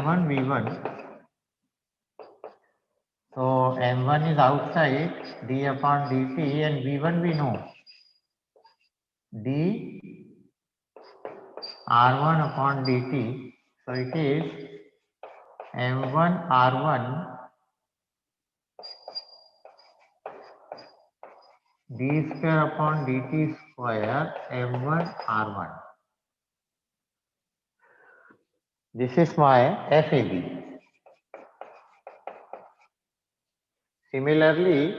m1 v1. So m1 is outside d upon dt and v1 we know d r1 upon dt. So it is m1 r1 d square upon dt square m1 r1. This is my FAB. Similarly,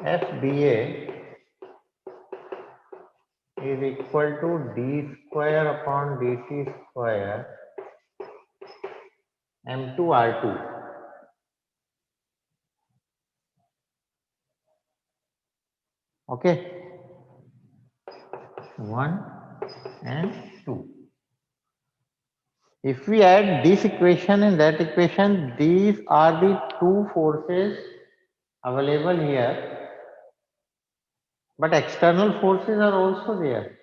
FBA is equal to d square upon dt square m2 r2. Okay, 1 and 2. If we add this equation and that equation, these are the two forces available here, but external forces are also there.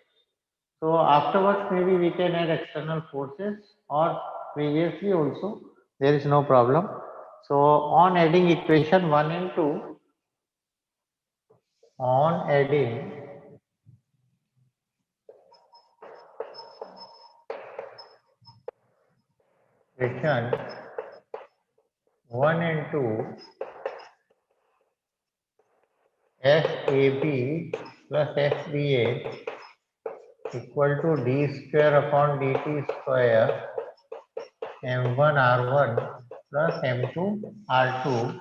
So afterwards maybe we can add external forces, or previously also, there is no problem. So on adding equation 1 and 2, on adding equation 1 and 2, FAB plus FBA equal to d square upon dt square m1 r1 plus m2 r2.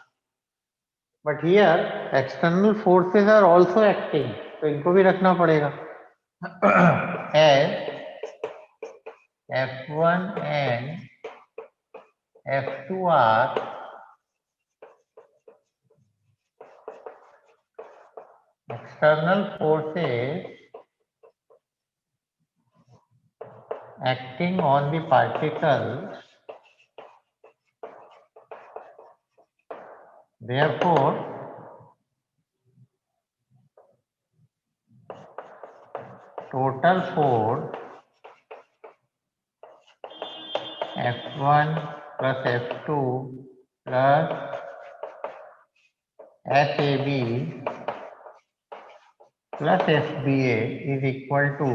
But here external forces are also acting, तो इनको भी रखना पड़ेगा. As F1 and F2 are external forces acting on the particles, therefore total force F1 plus F2 plus FAB plus FBA is equal to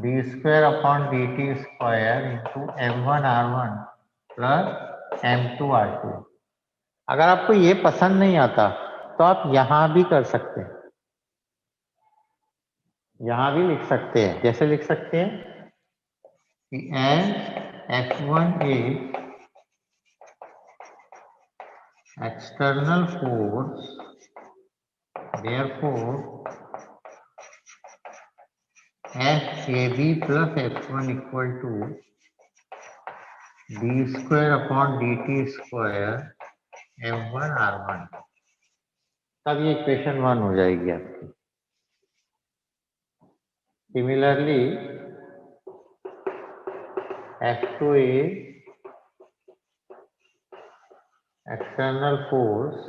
d square upon dt square into m1 r1 plus m2 r2. अगर आपको ये पसंद नहीं आता तो आप यहां भी कर सकते हैं, यहां भी लिख सकते हैं. जैसे लिख सकते हैं कि as F1 is external force, therefore FAB plus F1 equal to d square upon dt square m1 r1. तब ये इक्वेशन 1 हो जाएगी आपकी. Similarly, F2 is external force,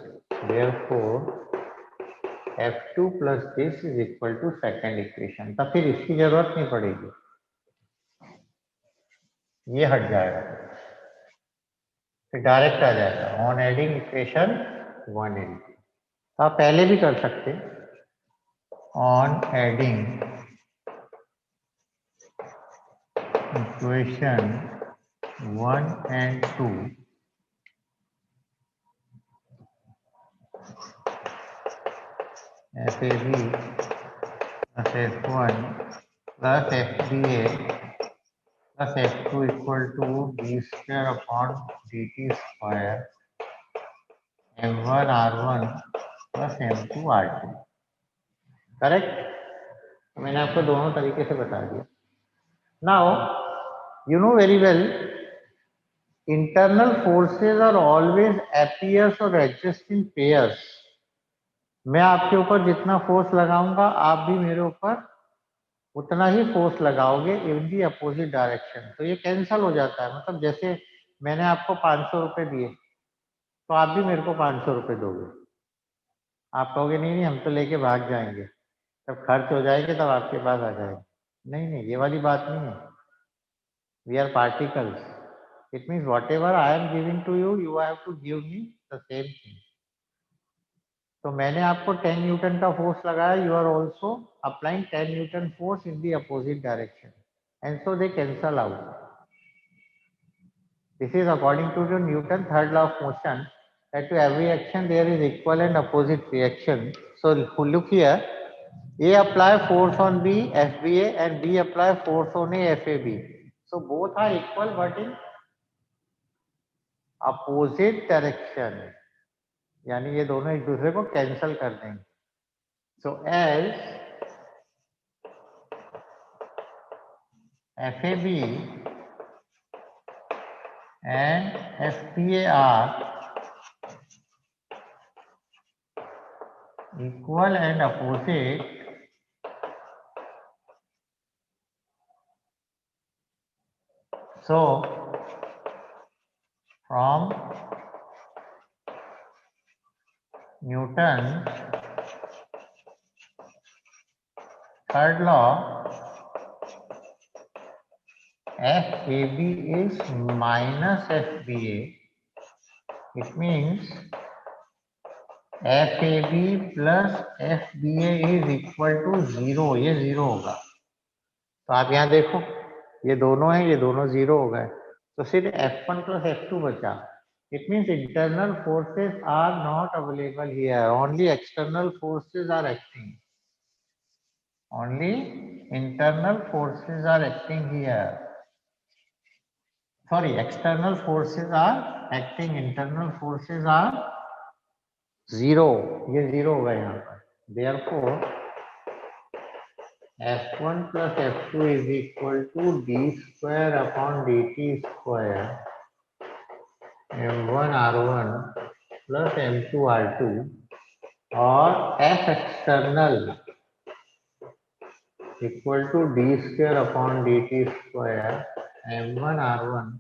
therefore F2 plus this is equal to second equation. तब फिर इसकी जरूरत नहीं पड़ेगी, ये हट जाएगा, फिर डायरेक्ट आ जाएगा ऑन एडिंग इक्वेशन 1 and 2. तो आप पहले भी कर सकते हैं on adding equation 1 and 2 FAB plus F1 plus FBA plus F2 equal to d square upon dt square m1 r1 plus m2 r2. Correct. मैंने आपको दोनों तरीके से बता दिया. Now you know very well, internal forces are always appears or exist in pairs. मैं आपके ऊपर जितना फोर्स लगाऊंगा आप भी मेरे ऊपर उतना ही फोर्स लगाओगे इन दी अपोजिट डायरेक्शन. तो ये कैंसल हो जाता है. मतलब जैसे मैंने आपको 500 रुपए दिए तो आप भी मेरे को 500 रुपए दोगे. आप कहोगे नहीं नहीं हम तो लेके भाग जाएंगे, जब खर्च हो जाएंगे तब आपके पास आ जाएंगे। नहीं नहीं, ये वाली बात नहीं है। We are particles, it means whatever I am giving to you, you have to give me the same thing. तो मैंने आपको 10 न्यूटन का फोर्स लगाया, you are also applying 10 newton force in the opposite direction, and so they cancel out. This is according to the Newton third law of motion, that to every action there is equal and opposite reaction. So look here, A apply force on B, FBA, and B apply force on A, FAB. So both are equal but in opposite direction. यानी ये दोनों एक दूसरे को cancel कर देंगे. So as FAB and FBA are equal and opposite, so from Newton's third law, FAB is minus FBA. It means FAB plus FBA is equal to 0. ये 0 होगा. तो आप यहाँ देखो, ये दोनों हैं, ये दोनों 0 हो गए, तो सिर्फ F1 plus F2 बचा. It means internal forces are not available here. Only external forces are acting. Only internal forces are acting here. Sorry, external forces are acting, internal forces are 0. ये 0 होगा यहाँ पर. Therefore, F1 plus F2 is equal to d square upon dt square m1 r1 plus m2 r2, और F external equal to d square upon dt square m1 r1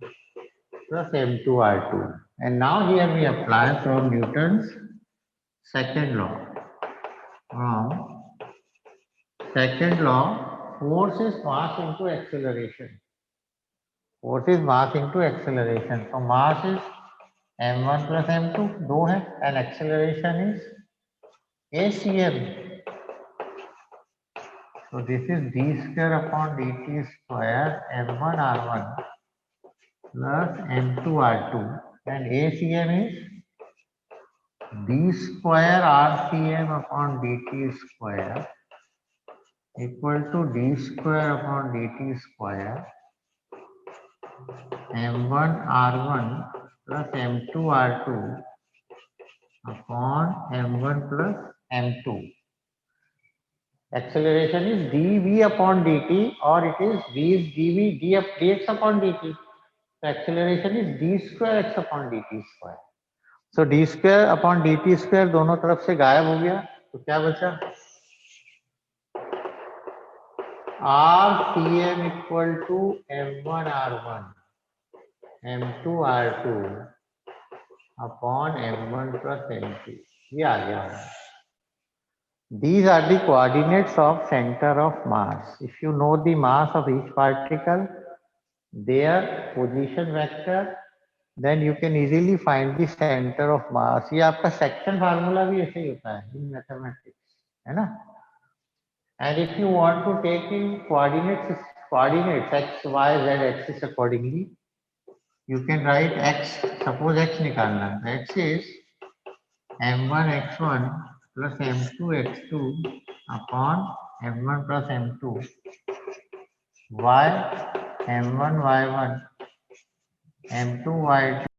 plus m2 r2. And now here we apply from Newton's second law. From second law, force is mass into acceleration. Force is mass into acceleration. So mass is m1 plus m2, दो है, and acceleration is acm. So this is d square upon dt square m1 r1 plus m2 r2, and acm is d square rcm upon dt square equal to d square upon dt square m1 r1 plus m2 r2 upon m1 plus m2. Acceleration is dv upon dt, or it is v is dv dx upon dt. So acceleration is d square x upon dt square. So d square upon dt square दोनों तरफ से गायब हो गया, तो क्या बचा? RCM equal to m1 r1 m2 r2 upon m1 plus m2. ये आ गया. These are the coordinates of center of mass. If you know the mass of each particle, their position vector, then you can easily find the center of mass. ये आपका section formula भी ऐसे ही होता है in mathematics, है ना? And if you want to take in coordinates x, y, z axis accordingly, you can write x. Suppose x निकालना है, x is m1 x1 plus m2 x2 upon m1 plus m2, y m1 y1 m2 y2